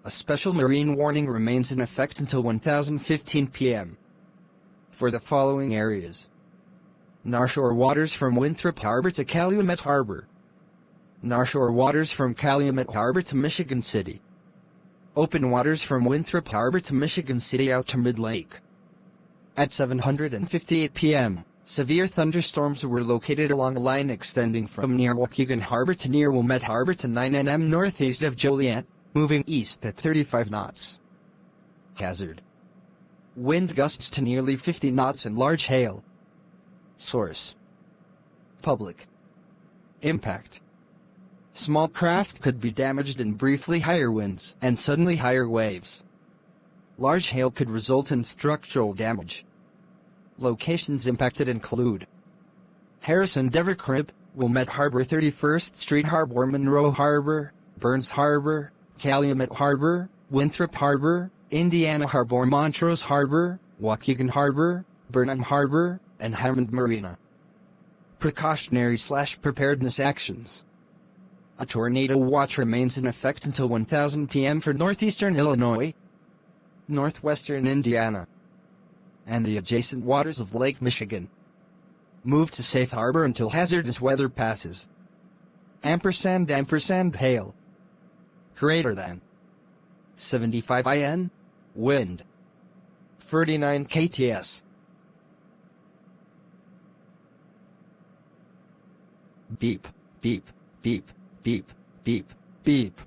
A special marine warning remains in effect until 10:15 p.m. for the following areas: Narshore waters from Winthrop Harbor to Calumet Harbor. Narshore waters from Calumet Harbor to Michigan City. Open waters from Winthrop Harbor to Michigan City out to Mid-Lake. At 7:58 p.m., severe thunderstorms were located along a line extending from near Waukegan Harbor to near Wilmette Harbor to 9 nm northeast of Joliet, moving east at 35 knots. Hazard: wind gusts to nearly 50 knots and large hail. Source: public. Impact: small craft could be damaged in briefly higher winds and suddenly higher waves. Large hail could result in structural damage. Locations impacted include Harrison Dever Crib, Wilmette Harbor, 31st Street Harbor, Monroe Harbor, Burns Harbor, Calumet Harbor, Winthrop Harbor, Indiana Harbor, Montrose Harbor, Waukegan Harbor, Burnham Harbor, and Hammond Marina. Precautionary/preparedness actions: a tornado watch remains in effect until 1000 p.m. for northeastern Illinois, northwestern Indiana, and the adjacent waters of Lake Michigan. Move to safe harbor until hazardous weather passes. & hail. Greater than 75 in. Wind 39 kts. Beep, beep, beep, beep, beep, beep.